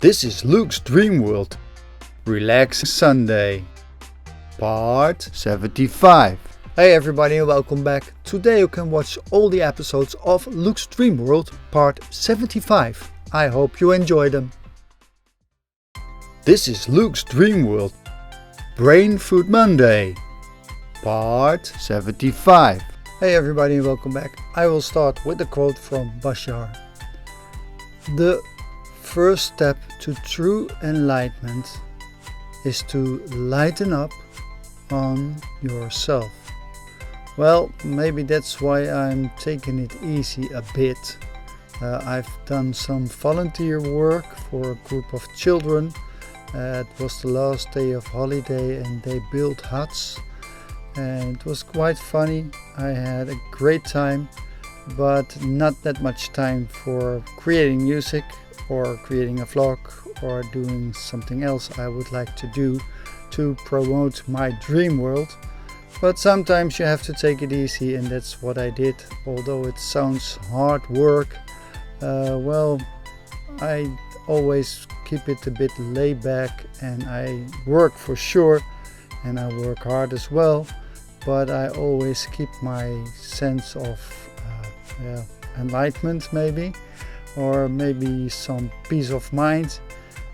This is Luke's Dreamworld. Relax Sunday. Part 75. Hey everybody and welcome back. Today you can watch all the episodes of Luke's Dreamworld Part 75. I hope you enjoy them. This is Luke's Dreamworld. Brain Food Monday. Part 75. Hey everybody and welcome back. I will start with a quote from Bashar. The first step to true enlightenment is to lighten up on yourself. Well, maybe that's why I'm taking it easy a bit. I've done some volunteer work for a group of children. It was the last day of holiday and they built huts. And it was quite funny. I had a great time, but not that much time for creating music or creating a vlog or doing something else I would like to do to promote my dream world. But sometimes you have to take it easy, and that's what I did. Although it sounds hard work, I always keep it a bit laid back, and I work for sure and I work hard as well, but I always keep my sense of enlightenment maybe, or maybe some peace of mind,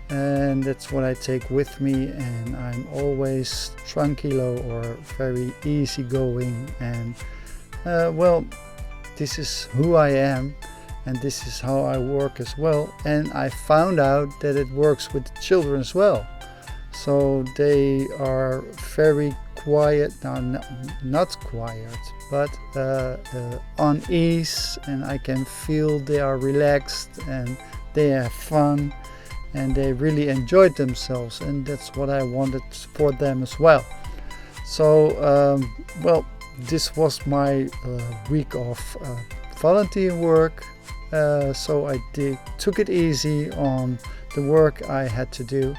and that's what I take with me. And I'm always tranquilo or very easygoing, and this is who I am and this is how I work as well. And I found out that it works with the children as well, so they are very quiet now, not quiet, but on ease, and I can feel they are relaxed and they have fun and they really enjoyed themselves, and that's what I wanted for them as well. So this was my week of volunteer work, so I took it easy on the work I had to do.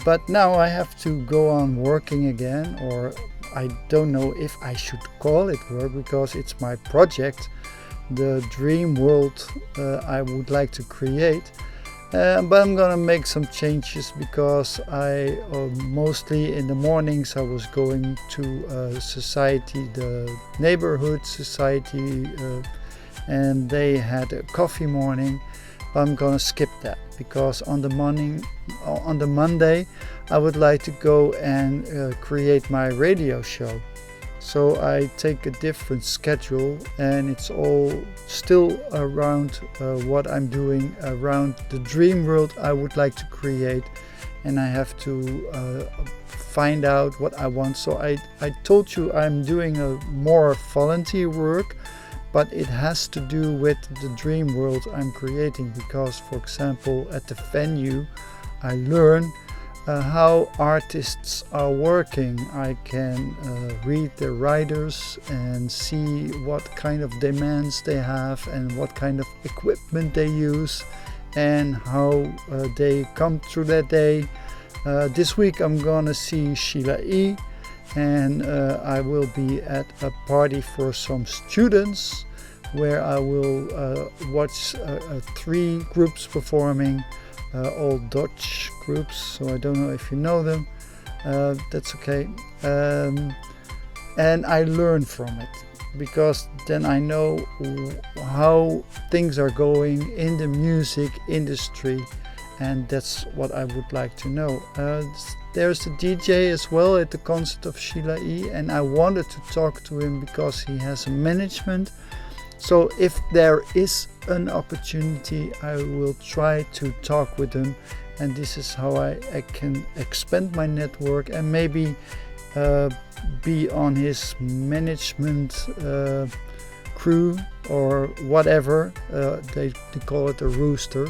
But now I have to go on working again, or I don't know if I should call it work, because it's my project, the dream world I would like to create. But I'm gonna make some changes, because I mostly in the mornings I was going to society, the neighborhood society, and they had a coffee morning. I'm gonna skip that, because on the Monday I would like to go and create my radio show. So I take a different schedule, and it's all still around what I'm doing around the dream world I would like to create, and I have to find out what I want. So I told you I'm doing a more volunteer work, but it has to do with the dream world I'm creating, because, for example, at the venue I learn how artists are working. I can read the writers and see what kind of demands they have and what kind of equipment they use and how they come through their day. This week I'm gonna see Sheila E, and I will be at a party for some students where I will watch 3 groups performing, all Dutch groups, so I don't know if you know them. That's okay. And I learn from it, because then I know how things are going in the music industry, and that's what I would like to know. There's the DJ as well at the concert of Sheila E, and I wanted to talk to him because he has a management. So if there is an opportunity, I will try to talk with him, and this is how I can expand my network and maybe be on his management crew or whatever. They call it a rooster.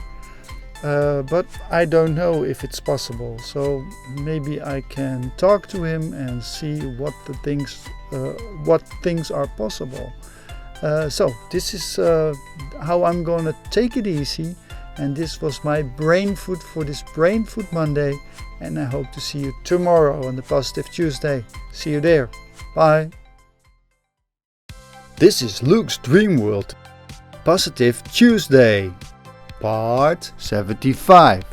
But I don't know if it's possible, so maybe I can talk to him and see what things are possible. So this is how I'm gonna take it easy, and this was my brain food for this Brain Food Monday, and I hope to see you tomorrow on the Positive Tuesday. See you there. Bye. This is Luke's Dreamworld. Positive Tuesday. part 75.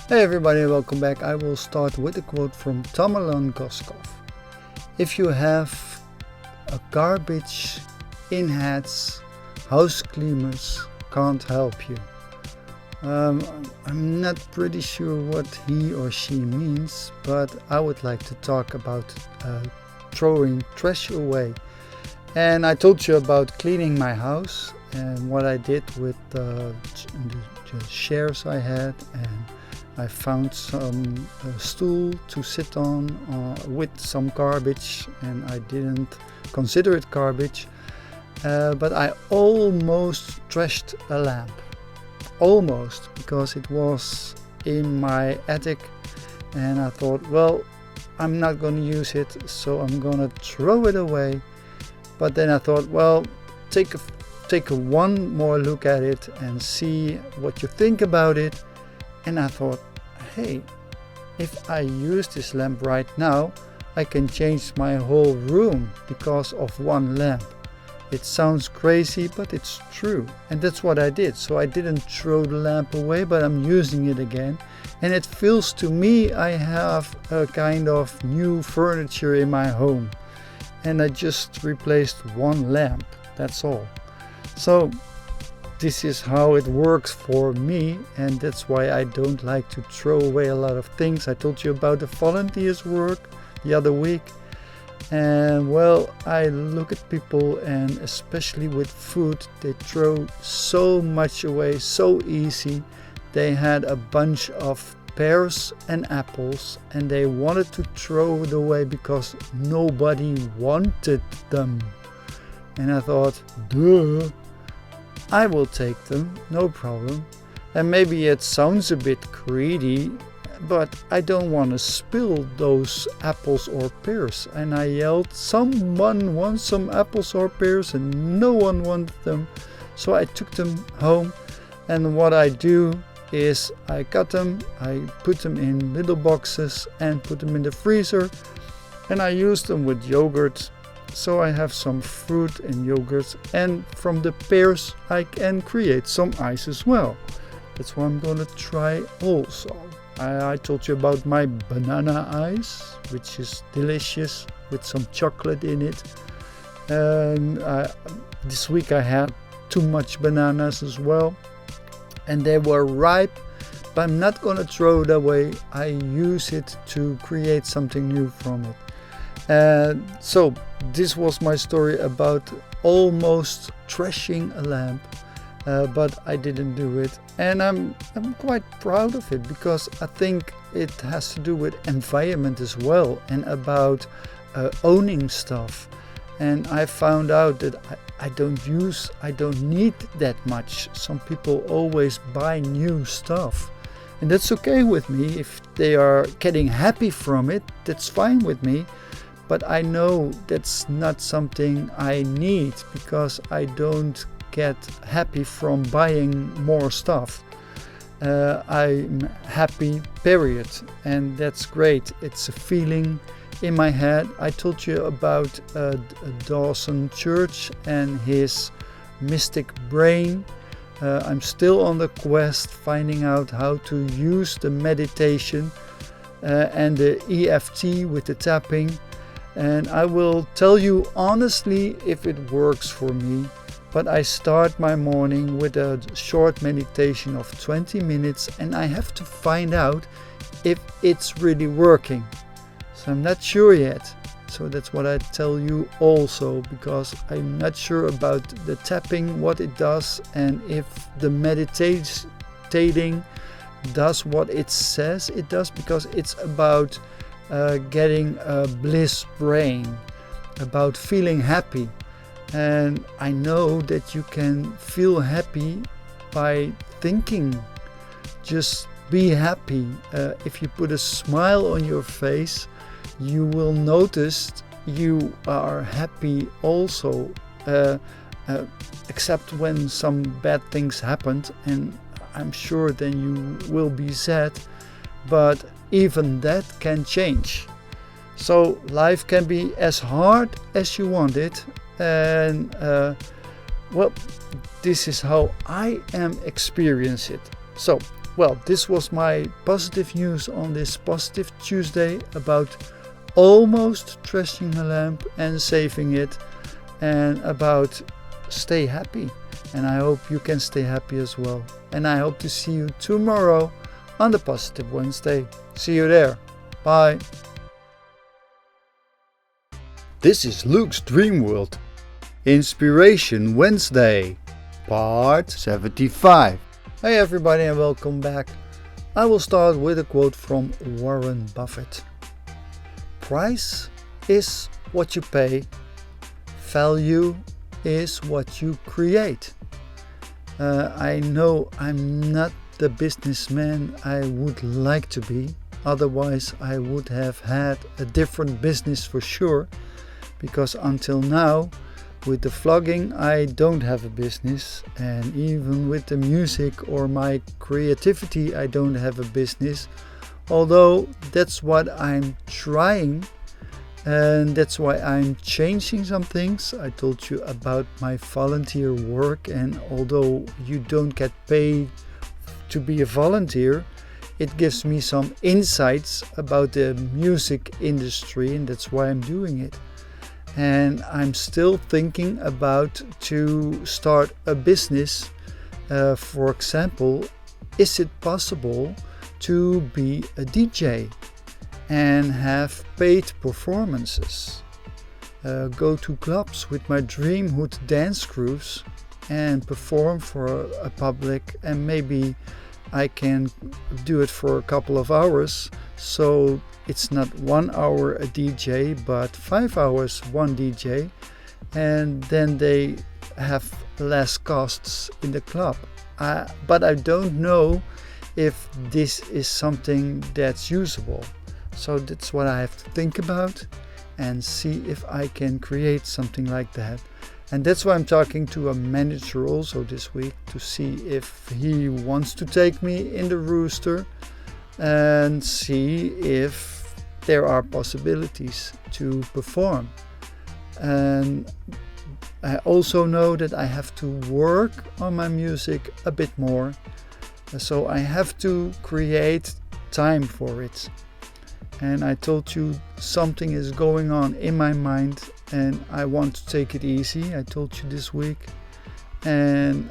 Hey everybody, welcome back. I will start with a quote from Tamerlan Goskov. If you have a garbage in heads, house cleaners can't help you. I'm not pretty sure what he or she means, but I would like to talk about throwing trash away. And I told you about cleaning my house and what I did with the chairs I had, and I found some stool to sit on with some garbage, and I didn't consider it garbage, but I almost trashed a lamp. Almost, because it was in my attic and I thought, well, I'm not going to use it, so I'm going to throw it away. But then I thought, well, take a one more look at it and see what you think about it. And I thought, hey, if I use this lamp right now, I can change my whole room because of one lamp. It sounds crazy, but it's true. And that's what I did. So I didn't throw the lamp away, but I'm using it again. And it feels to me I have a kind of new furniture in my home. And I just replaced one lamp. That's all. So this is how it works for me. And that's why I don't like to throw away a lot of things. I told you about the volunteers work the other week. And well, I look at people, and especially with food, they throw so much away so easy. They had a bunch of pears and apples and they wanted to throw it away because nobody wanted them. And I thought, duh, I will take them, no problem. And maybe it sounds a bit greedy, but I don't want to spill those apples or pears. And I yelled, someone wants some apples or pears, and no one wanted them. So I took them home, and what I do is I cut them, I put them in little boxes and put them in the freezer, and I use them with yogurt. So I have some fruit and yogurt, and from the pears I can create some ice as well. That's what I'm gonna try also. I told you about my banana ice, which is delicious with some chocolate in it. And this week I had too much bananas as well, and they were ripe, but I'm not gonna throw it away. I use it to create something new from it. So this was my story about almost trashing a lamp. But I didn't do it, and I'm quite proud of it, because I think it has to do with environment as well, and about owning stuff. And I found out that I don't need that much. Some people always buy new stuff, and that's okay with me. If they are getting happy from it, that's fine with me. But I know that's not something I need, because I don't get happy from buying more stuff. I'm happy, period, and that's great. It's a feeling in my head. I told you about Dawson Church and his mystic brain. I'm still on the quest, finding out how to use the meditation and the EFT with the tapping, and I will tell you honestly if it works for me. But I start my morning with a short meditation of 20 minutes, and I have to find out if it's really working. So I'm not sure yet. So that's what I tell you also, because I'm not sure about the tapping, what it does, and if the meditating does what it says it does, because it's about getting a bliss brain, about feeling happy. And I know that you can feel happy by thinking. Just be happy. If you put a smile on your face, you will notice you are happy also, except when some bad things happened, and I'm sure then you will be sad, but even that can change. So life can be as hard as you want it, and well, this is how I am experiencing it. So, well, this was my positive news on this Positive Tuesday about almost trashing a lamp and saving it, and about stay happy. And I hope you can stay happy as well. And I hope to see you tomorrow on the Positive Wednesday. See you there. Bye. This is Luke's Dreamworld. Inspiration Wednesday, part 75. Hey everybody and welcome back. I will start with a quote from Warren Buffett. Price is what you pay. Value is what you create. I know I'm not the businessman I would like to be. Otherwise I would have had a different business for sure. Because until now, with the vlogging, I don't have a business, and even with the music or my creativity, I don't have a business. Although that's what I'm trying, and that's why I'm changing some things. I told you about my volunteer work, and although you don't get paid to be a volunteer, it gives me some insights about the music industry, and that's why I'm doing it. And I'm still thinking about to start a business. For example, is it possible to be a DJ and have paid performances? Go to clubs with my Dreamhood dance groups and perform for a public, and maybe I can do it for a couple of hours. So it's not 1 hour a DJ, but 5 hours one DJ, and then they have less costs in the club. But I don't know if this is something that's usable. So that's what I have to think about and see if I can create something like that. And that's why I'm talking to a manager also this week to see if he wants to take me in the rooster and see if there are possibilities to perform. And I also know that I have to work on my music a bit more, so I have to create time for it. And I told you something is going on in my mind and I want to take it easy. I told you this week, and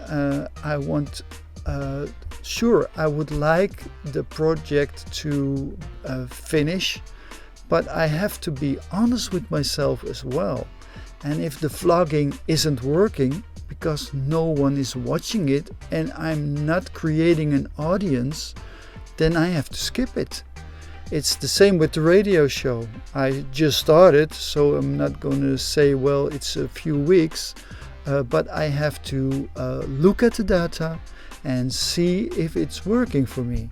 I want sure, I would like the project to finish, but I have to be honest with myself as well. And if the vlogging isn't working because no one is watching it and I'm not creating an audience, then I have to skip it. It's the same with the radio show. I just started, so I'm not going to say, well, it's a few weeks, but I have to look at the data and see if it's working for me.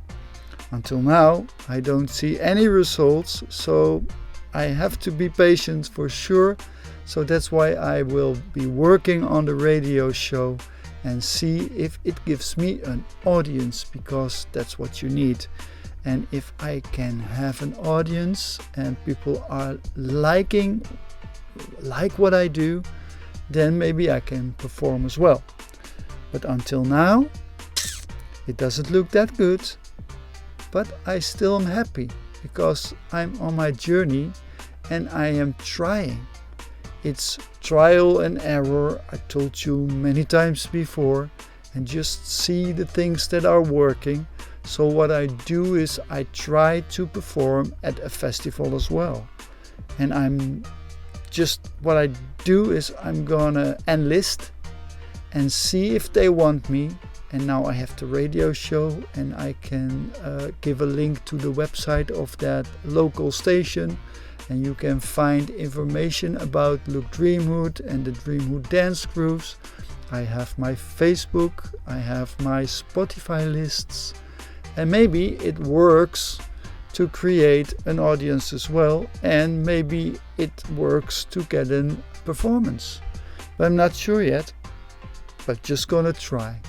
Until now, I don't see any results, so I have to be patient for sure. So that's why I will be working on the radio show and see if it gives me an audience, because that's what you need. And if I can have an audience and people are like what I do, then maybe I can perform as well. But until now, it doesn't look that good, but I still am happy because I'm on my journey and I am trying. It's trial and error, I told you many times before, and just see the things that are working. So what I do is I try to perform at a festival as well. And what I do is I'm gonna enlist and see if they want me. And now I have the radio show, and I can give a link to the website of that local station, and you can find information about Luke Dreamhood and the Dreamhood dance groups. I have my Facebook, I have my Spotify lists, and maybe it works to create an audience as well, and maybe it works to get a performance. But I'm not sure yet, but just gonna try.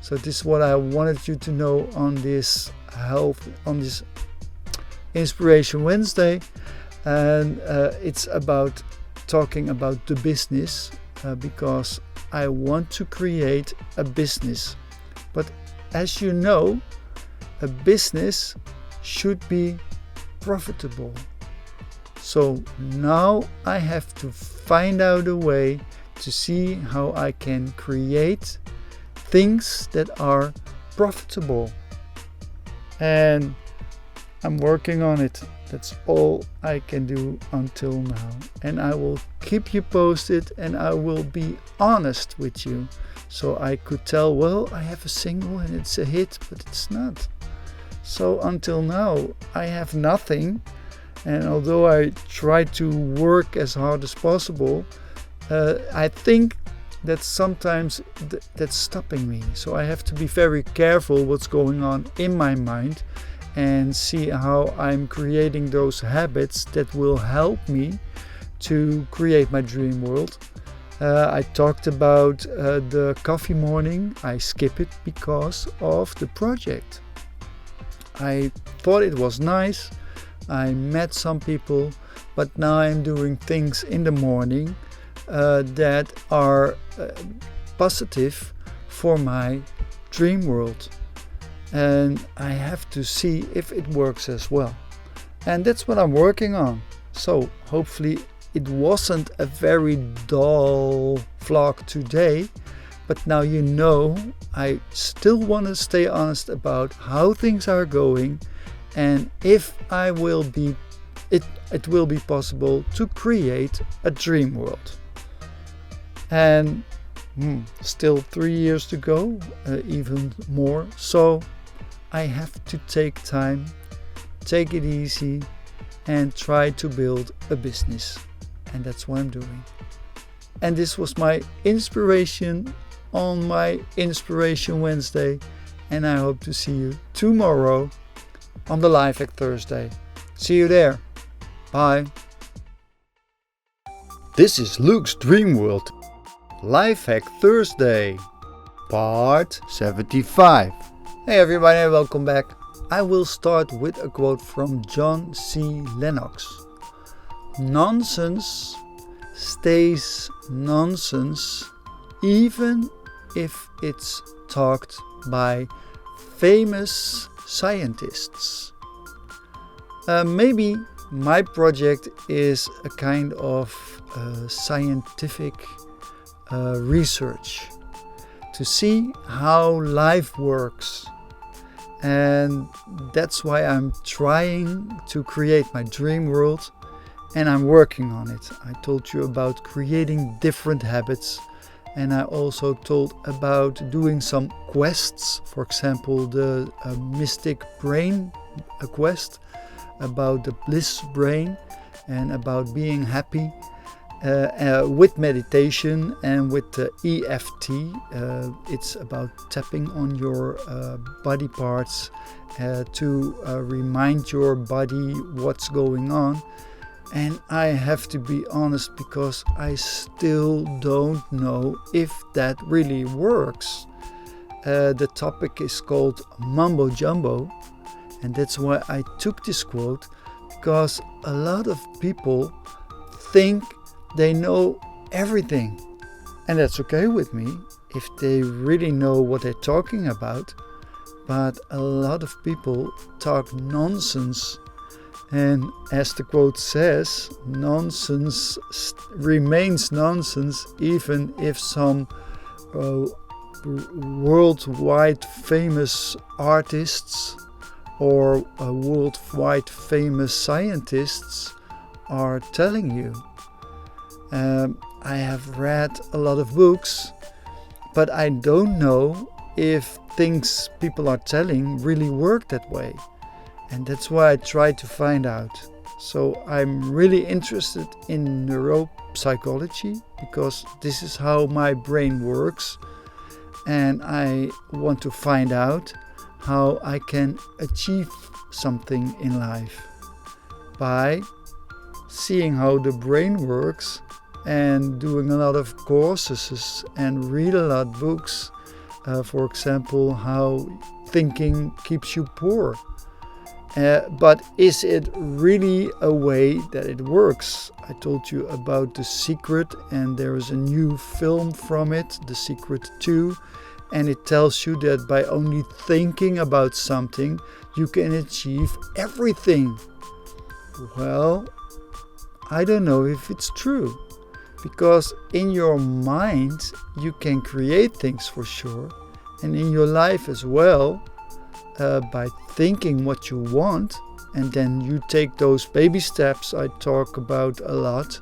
So this is what I wanted you to know on this Inspiration Wednesday, and it's about talking about the business, because I want to create a business. But as you know, a business should be profitable. So now I have to find out a way to see how I can create things that are profitable. And I'm working on it. That's all I can do until now. And I will keep you posted, and I will be honest with you. So I could tell, well, I have a single and it's a hit, but it's not. So until now, I have nothing. And although I try to work as hard as possible, I think that sometimes that's stopping me. So I have to be very careful what's going on in my mind and see how I'm creating those habits that will help me to create my dream world. I talked about the coffee morning. I skip it because of the project. I thought it was nice. I met some people, but now I'm doing things in the morning that are positive for my dream world. And I have to see if it works as well. And that's what I'm working on. So hopefully it wasn't a very dull vlog today, but now you know I still want to stay honest about how things are going, and if I will be it will be possible to create a dream world. And still 3 years to go, even more. So I have to take time, take it easy, and try to build a business. And that's what I'm doing. And this was my inspiration on my Inspiration Wednesday. And I hope to see you tomorrow on the Life Hack Thursday. See you there. Bye. This is Luke's Dream World. Life Hack Thursday, part 75. Hey everybody, welcome back. I will start with a quote from John C. Lennox. Nonsense stays nonsense even if it's talked by famous scientists. Maybe my project is a kind of scientific research to see how life works, and that's why I'm trying to create my dream world, and I'm working on it. I told you about creating different habits, and I also told about doing some quests, for example the mystic brain quest, about the bliss brain and about being happy. With meditation and with the EFT, it's about tapping on your body parts to remind your body what's going on. And I have to be honest, because I still don't know if that really works. The topic is called Mumbo Jumbo, and that's why I took this quote, because a lot of people think they know everything, and that's okay with me if they really know what they're talking about. But a lot of people talk nonsense, and as the quote says, nonsense remains nonsense even if some worldwide famous artists or worldwide famous scientists are telling you. I have read a lot of books, but I don't know if things people are telling really work that way. And that's why I try to find out. So I'm really interested in neuropsychology, because this is how my brain works. And I want to find out how I can achieve something in life by seeing how the brain works, and doing a lot of courses and read a lot of books. For example, how thinking keeps you poor. But is it really a way that it works? I told you about The Secret, and there is a new film from it, The Secret 2, and it tells you that by only thinking about something, you can achieve everything. Well, I don't know if it's true, because in your mind you can create things for sure, and in your life as well. By thinking what you want, and then you take those baby steps I talk about a lot,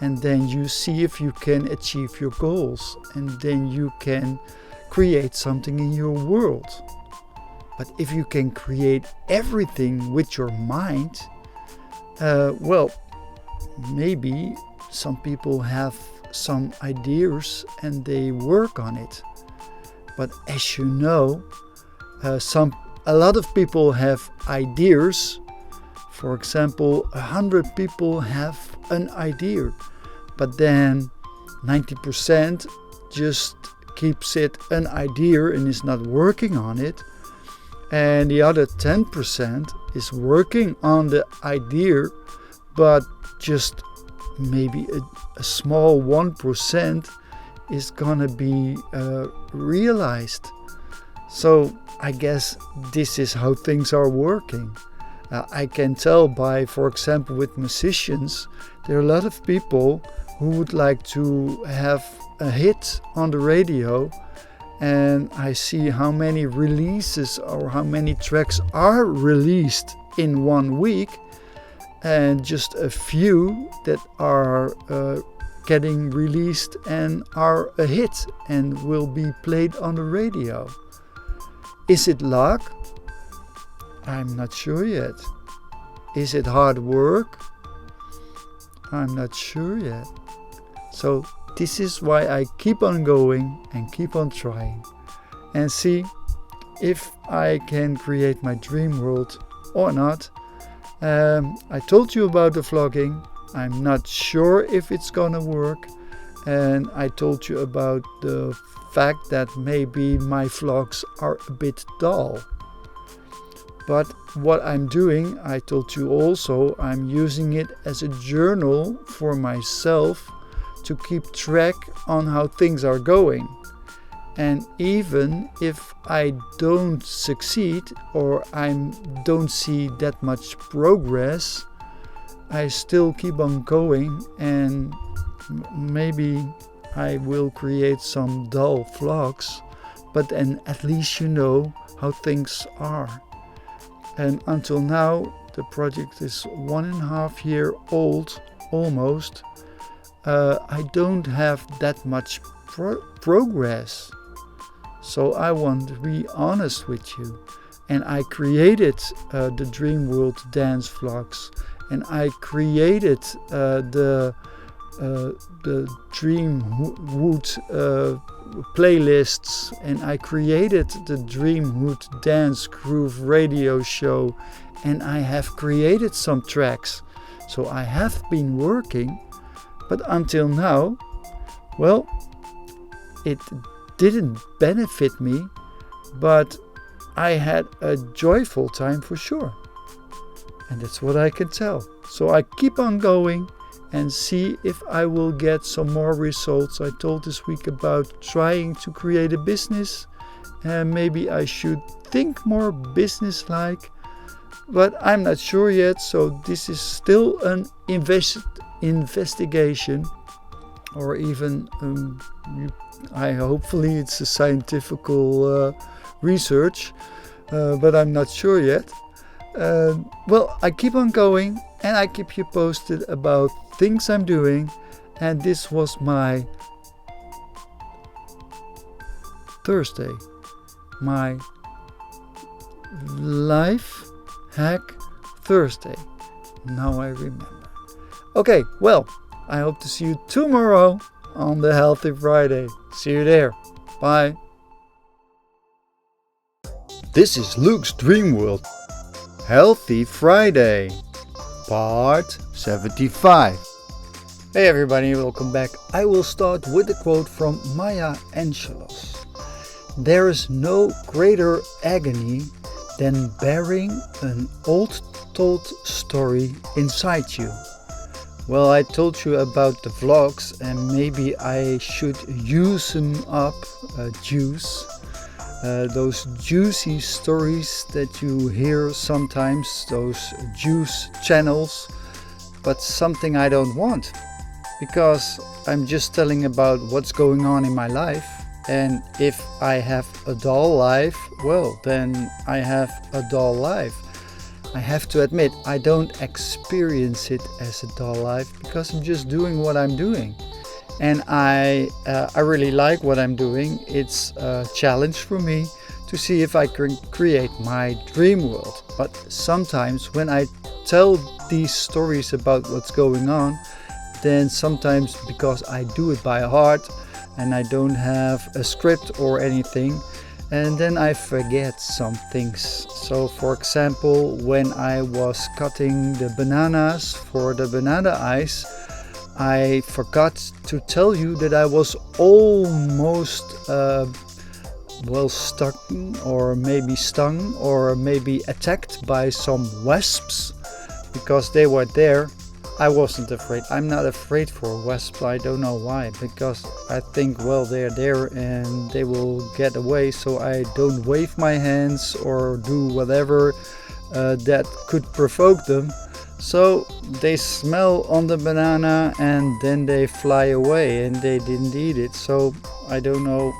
and then you see if you can achieve your goals, and then you can create something in your world. But if you can create everything with your mind, well, maybe some people have some ideas and they work on it. But as you know, a lot of people have ideas. For example, 100 people have an idea, but then 90% just keeps it an idea and is not working on it. And the other 10% is working on the idea, but just maybe a small 1% is gonna be realized. So I guess this is how things are working. I can tell by, for example, with musicians, there are a lot of people who would like to have a hit on the radio, and I see how many releases or how many tracks are released in 1 week, and just a few that are getting released and are a hit and will be played on the radio. Is it luck? I'm not sure yet. Is it hard work? I'm not sure yet. So this is why I keep on going and keep on trying and see if I can create my dream world or not. I told you about the vlogging. I'm not sure if it's gonna work, and I told you about the fact that maybe my vlogs are a bit dull. But what I'm doing, I told you also, I'm using it as a journal for myself to keep track on how things are going. And even if I don't succeed or I don't see that much progress, I still keep on going, and maybe I will create some dull vlogs, but then at least you know how things are. And until now, the project is 1.5 years old, almost. I don't have that much progress. So I want to be honest with you. And I created the Dreamworld dance vlogs, and I created the Dreamhood playlists, and I created the Dreamhood Dance Groove radio show, and I have created some tracks. So I have been working, but until now, well, it didn't benefit me, but I had a joyful time for sure. And that's what I can tell. So I keep on going and see if I will get some more results. I told this week about trying to create a business, and maybe I should think more business-like, but I'm not sure yet. So this is still an investigation, or even hopefully it's a scientific research, but I'm not sure yet. Well, I keep on going, and I keep you posted about things I'm doing. And this was my Thursday, my life hack Thursday. Now I remember. Okay, well, I hope to see you tomorrow on the Healthy Friday. See you there. Bye. This is Luke's Dreamworld. Healthy Friday, part 75. Hey everybody, welcome back. I will start with a quote from Maya Angelou. There is no greater agony than bearing an old told story inside you. Well, I told you about the vlogs, and maybe I should use them up, those juicy stories that you hear sometimes, those juice channels, but something I don't want, because I'm just telling about what's going on in my life. And if I have a dull life, well, then I have a dull life. I have to admit, I don't experience it as a dull life, because I'm just doing what I'm doing. And I really like what I'm doing. It's a challenge for me to see if I can create my dream world. But sometimes when I tell these stories about what's going on, then sometimes, because I do it by heart and I don't have a script or anything, and then I forget some things. So for example, when I was cutting the bananas for the banana ice, I forgot to tell you that I was almost stung or maybe attacked by some wasps, because they were there. I wasn't afraid. I'm not afraid for wasps. I don't know why, because I think, well, they're there and they will get away, so I don't wave my hands or do whatever that could provoke them. So they smell on the banana and then they fly away, and they didn't eat it. So I don't know.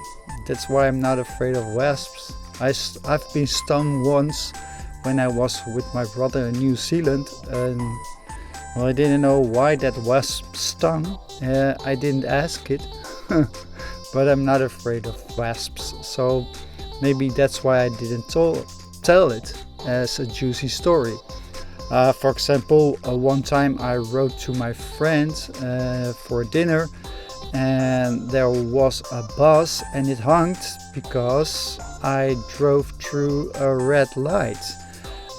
That's why I'm not afraid of wasps. I've been stung once when I was with my brother in New Zealand, and well, I didn't know why that wasp stung. I didn't ask it, but I'm not afraid of wasps. So maybe that's why I didn't tell it as a juicy story. For example, one time I wrote to my friend for dinner, and there was a bus and it honked because I drove through a red light.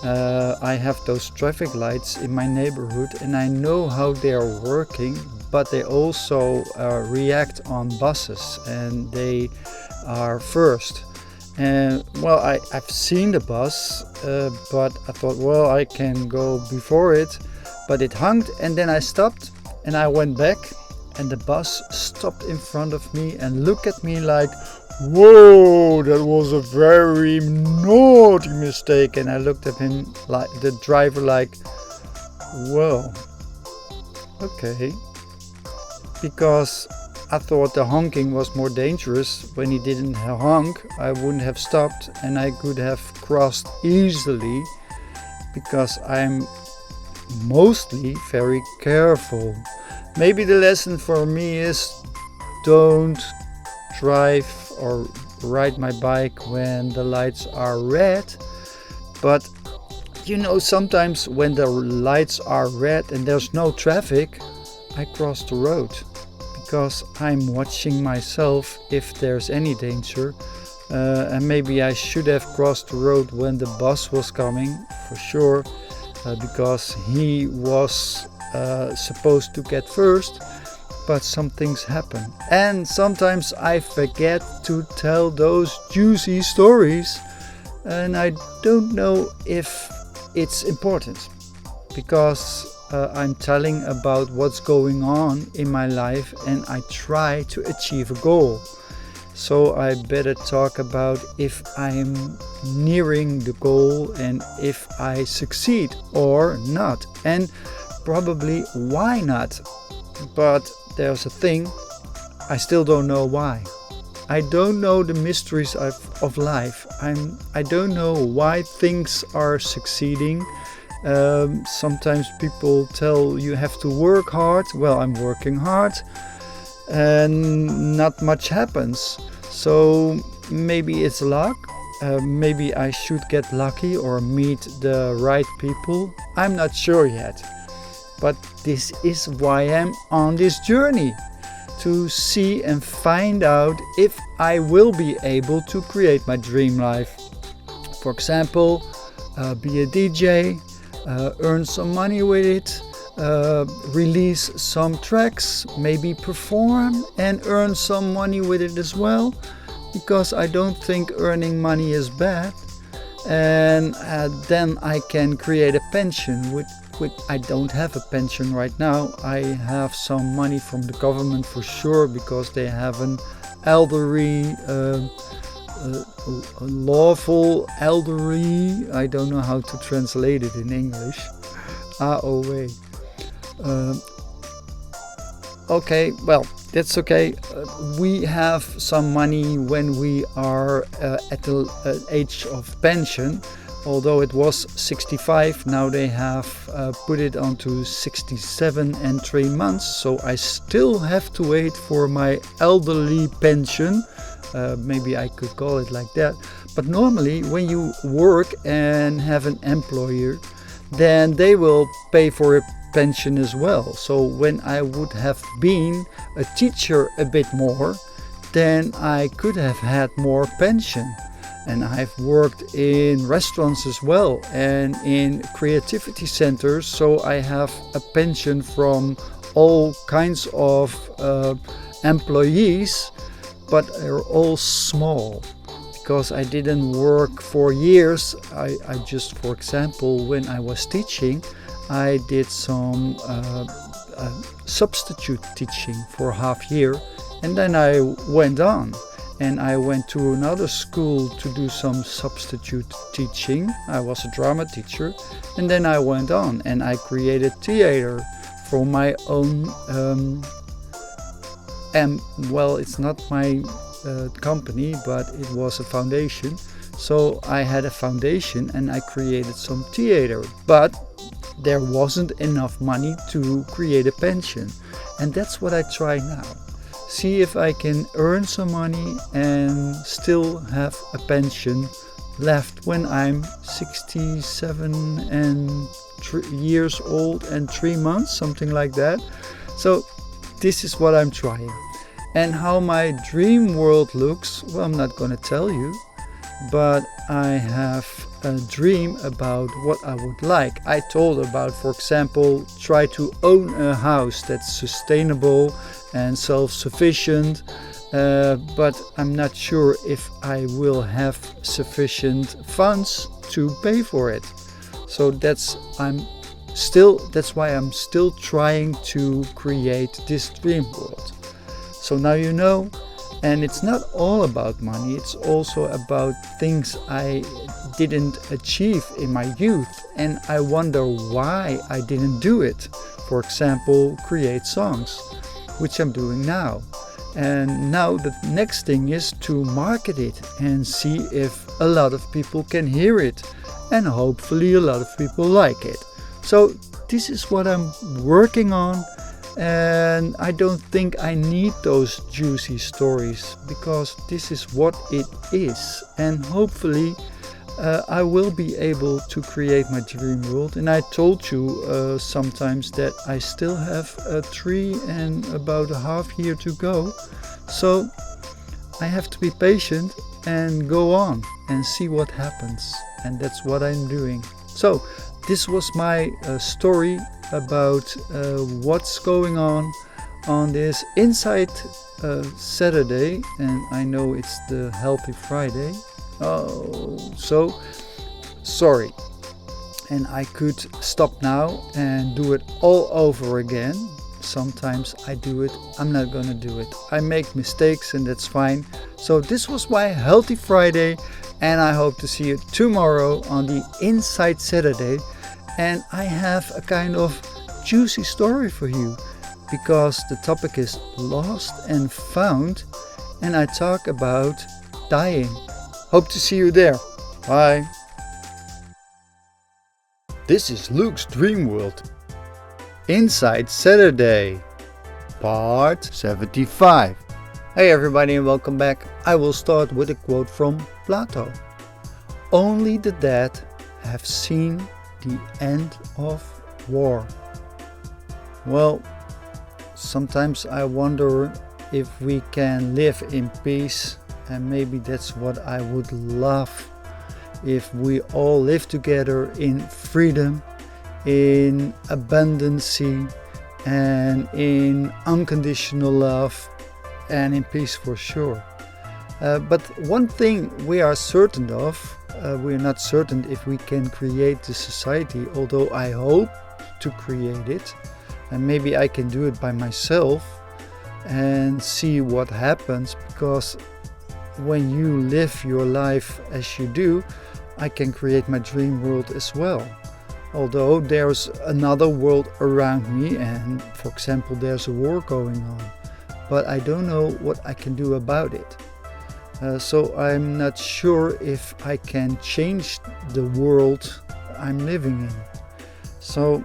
I have those traffic lights in my neighborhood, and I know how they are working, but they also react on buses, and they are first. And well, I've seen the bus, but I thought, well, I can go before it, but it honked, and then I stopped and I went back, and the bus stopped in front of me and looked at me like, whoa, that was a very naughty mistake. And I looked at him, like the driver, like, well, okay, because I thought the honking was more dangerous. When he didn't honk, I wouldn't have stopped and I could have crossed easily, because I'm mostly very careful. Maybe the lesson for me is, don't drive or ride my bike when the lights are red. But you know, sometimes when the lights are red and there's no traffic, I cross the road, because I'm watching myself if there's any danger. And maybe I should have crossed the road when the bus was coming, for sure, because he was supposed to get first. But some things happen, and sometimes I forget to tell those juicy stories, and I don't know if it's important, because I'm telling about what's going on in my life, and I try to achieve a goal. So I better talk about if I'm nearing the goal and if I succeed or not, and probably why not. But there's a thing, I still don't know why. I don't know the mysteries of life. I don't know why things are succeeding. Sometimes people tell you have to work hard. Well, I'm working hard and not much happens. So maybe it's luck. Maybe I should get lucky or meet the right people. I'm not sure yet. But this is why I'm on this journey, to see and find out if I will be able to create my dream life. For example, be a DJ, earn some money with it, release some tracks, maybe perform and earn some money with it as well, because I don't think earning money is bad. and then I can create a pension. With I don't have a pension right now. I have some money from the government for sure, because they have an elderly lawful elderly, I don't know how to translate it in English, AOW. Okay, well, that's okay. We have some money when we are at the age of pension. Although it was 65, now they have put it onto 67 and 3 months. So I still have to wait for my elderly pension. Maybe I could call it like that. But normally when you work and have an employer, then they will pay for a pension as well. So when I would have been a teacher a bit more, then I could have had more pension. And I've worked in restaurants as well and in creativity centers, so I have a pension from all kinds of employees, but they're all small. Because I didn't work for years, I just, for example, when I was teaching, I did some substitute teaching for half year, and then I went on. And I went to another school to do some substitute teaching. I was a drama teacher. And then I went on and I created theater for my own, well, it's not my company, but it was a foundation. So I had a foundation and I created some theater. But there wasn't enough money to create a pension. And that's what I try now. See if I can earn some money and still have a pension left when I'm 67 and years old and 3 months, something like that. So this is what I'm trying. And how my dream world looks, well, I'm not going to tell you, but I have a dream about what I would like. I told about, for example, try to own a house that's sustainable and self-sufficient, but I'm not sure if I will have sufficient funds to pay for it. So that's why I'm still trying to create this dream world. So now you know. And it's not all about money, it's also about things I didn't achieve in my youth, and I wonder why I didn't do it. For example, create songs, which I'm doing now. And now the next thing is to market it and see if a lot of people can hear it, and hopefully a lot of people like it. So this is what I'm working on. And I don't think I need those juicy stories, because this is what it is. And hopefully I will be able to create my dream world. And I told you sometimes that I still have 3 and about a half year to go. So I have to be patient and go on and see what happens. And that's what I'm doing. So this was my story about what's going on this Inside Saturday, and I know it's the Healthy Friday. Oh, so sorry. And I could stop now and do it all over again. Sometimes I do it, I'm not gonna do it. I make mistakes and that's fine. So this was my Healthy Friday, and I hope to see you tomorrow on the Inside Saturday. And I have a kind of juicy story for you, because the topic is lost and found, and I talk about dying. Hope to see you there. Bye. This is Luke's Dream World. Inside Saturday, part 75. Hey everybody and welcome back. I will start with a quote from Plato. Only the dead have seen the end of war. Well, sometimes I wonder if we can live in peace, and maybe that's what I would love, if we all live together in freedom, in abundance, and in unconditional love, and in peace for sure. But one thing we are certain of, we're not certain if we can create the society, although I hope to create it, and maybe I can do it by myself and see what happens, because when you live your life as you do, I can create my dream world as well. Although there's another world around me, and for example there's a war going on, but I don't know what I can do about it. So I'm not sure if I can change the world I'm living in. So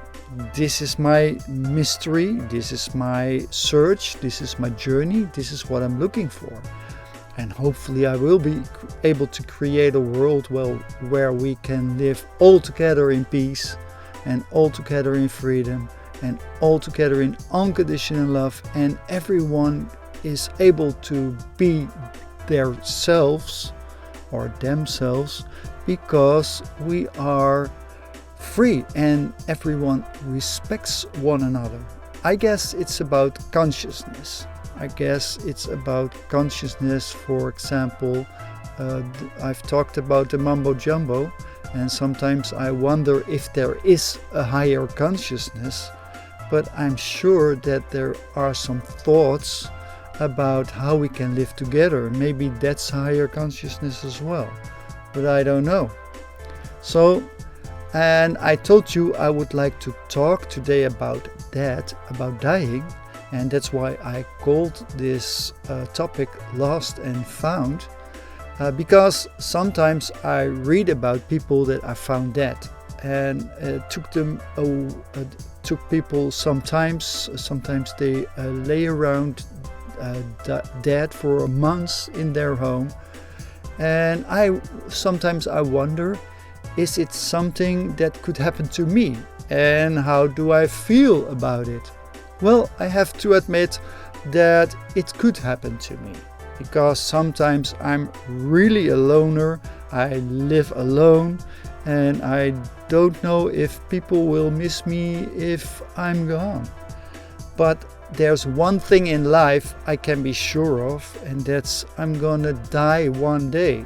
this is my mystery, this is my search, this is my journey, this is what I'm looking for. And hopefully I will be able to create a world where we can live all together in peace, and all together in freedom, and all together in unconditional love, and everyone is able to be themselves, because we are free and everyone respects one another. I guess it's about consciousness. For example, I've talked about the mumbo jumbo, and sometimes I wonder if there is a higher consciousness, but I'm sure that there are some thoughts about how we can live together. Maybe that's higher consciousness as well, but I don't know. So, and I told you I would like to talk today about that, about dying. And that's why I called this topic Lost and Found, because sometimes I read about people that are found dead, and it took people sometimes they lay around dead for months in their home, and sometimes I wonder, is it something that could happen to me, and how do I feel about it? Well, I have to admit that it could happen to me, because sometimes I'm really a loner, I live alone, and I don't know if people will miss me if I'm gone. But there's one thing in life I can be sure of, and that's I'm gonna die one day.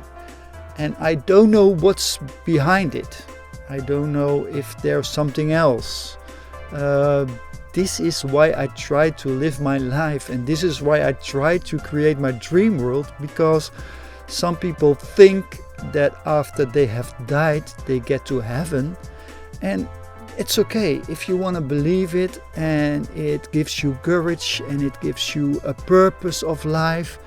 And I don't know what's behind it. I don't know if there's something else. This is why I try to live my life, and this is why I try to create my dream world, because some people think that after they have died they get to heaven, and it's okay if you want to believe it, and it gives you courage and it gives you a purpose of life,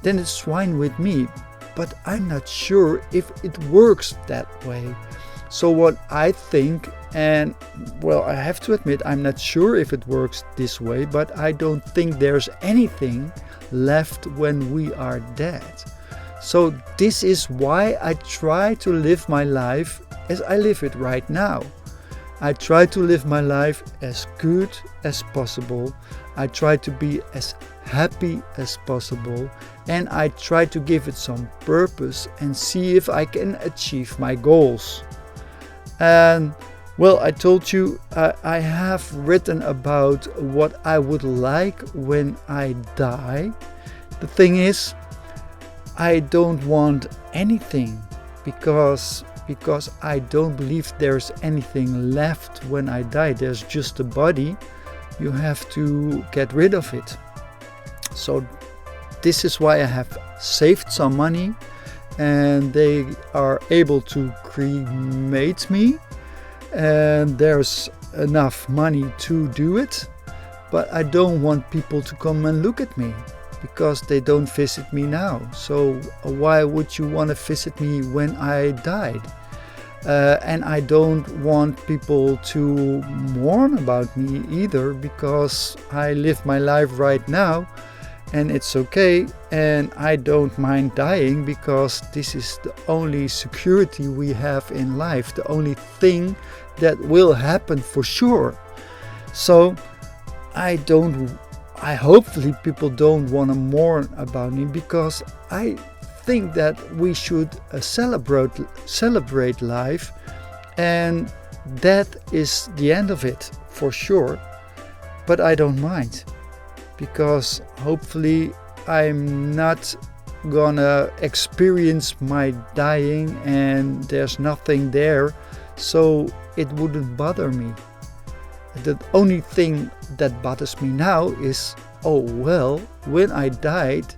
then it's fine with me. But I'm not sure if it works that way. So what I think, and well, I have to admit I'm not sure if it works this way, but I don't think there's anything left when we are dead. So this is why I try to live my life as I live it right now. I try to live my life as good as possible. I try to be as happy as possible, and I try to give it some purpose and see if I can achieve my goals. And well, I told you I have written about what I would like when I die. The thing is, I don't want anything, because I don't believe there's anything left when I die. There's just a body. You have to get rid of it. So this is why I have saved some money, and they are able to cremate me, and there's enough money to do it. But I don't want people to come and look at me, because they don't visit me now. So why would you want to visit me when I died? And I don't want people to mourn about me either, because I live my life right now and it's okay, and I don't mind dying, because this is the only security we have in life, the only thing that will happen for sure. So hopefully people don't want to mourn about me, because I think that we should celebrate life, and that is the end of it for sure. But I don't mind, because hopefully I'm not gonna experience my dying and there's nothing there, so it wouldn't bother me. The only thing that bothers me now is, oh well, when I died,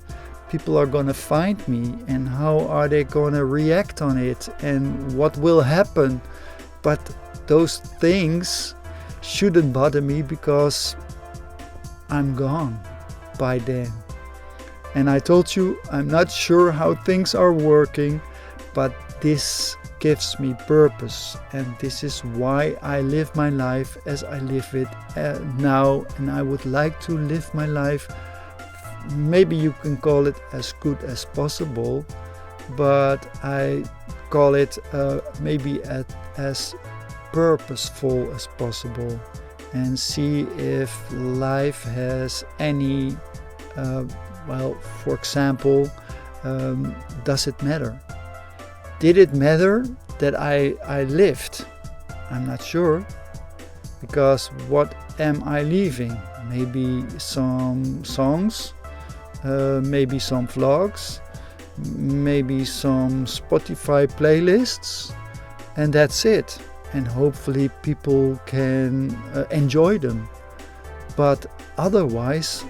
people are gonna find me and how are they gonna react on it and what will happen. But those things shouldn't bother me because I'm gone by then. And I told you, I'm not sure how things are working, but this gives me purpose. And this is why I live my life as I live it now. And I would like to live my life, maybe you can call it as good as possible, but I call it maybe as purposeful as possible. And see if life has any for example, does it matter? Did it matter that I lived? I'm not sure, because what am I leaving? Maybe some songs, maybe some vlogs, maybe some Spotify playlists, and that's it. And hopefully people can enjoy them. But otherwise,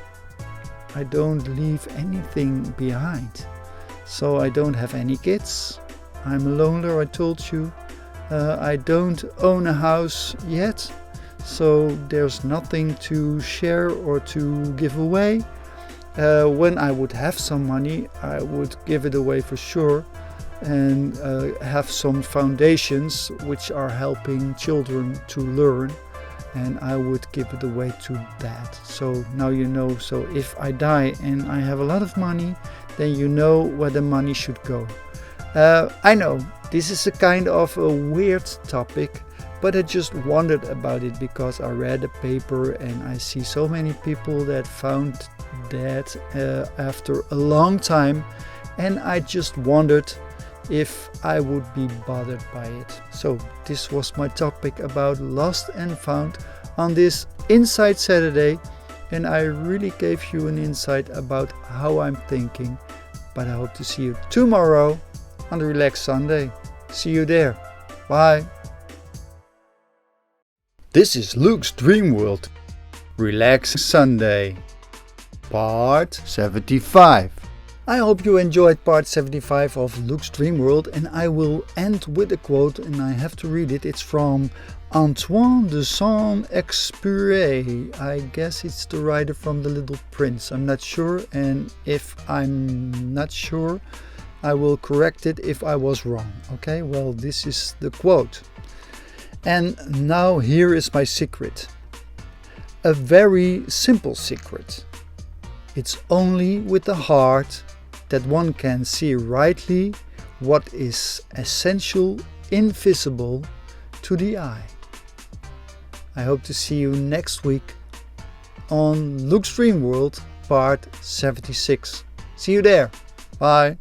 I don't leave anything behind. So I don't have any kids. I'm a loner, I told you. I don't own a house yet. So there's nothing to share or to give away. When I would have some money, I would give it away for sure. And have some foundations which are helping children to learn. And I would give it away to that. So now you know. So if I die and I have a lot of money, then you know where the money should go. I know this is a kind of a weird topic, but I just wondered about it because I read a paper and I see so many people that found that after a long time, and I just wondered if I would be bothered by it. So this was my topic about lost and found on this Insight Saturday, and I really gave you an insight about how I'm thinking. But I hope to see you tomorrow on the Relaxed Sunday. See you there. Bye. This is Luke's Dreamworld Relaxed Sunday, part 75. I hope you enjoyed part 75 of Luke's Dreamworld, and I will end with a quote, and I have to read it. It's from Antoine de Saint-Exupéry. I guess it's the writer from The Little Prince. I'm not sure, and if I'm not sure, I will correct it if I was wrong. Okay, well, this is the quote. And now here is my secret. A very simple secret. It's only with the heart that one can see rightly what is essential, invisible to the eye. I hope to see you next week on Luke's Dreamworld, part 76. See you there. Bye.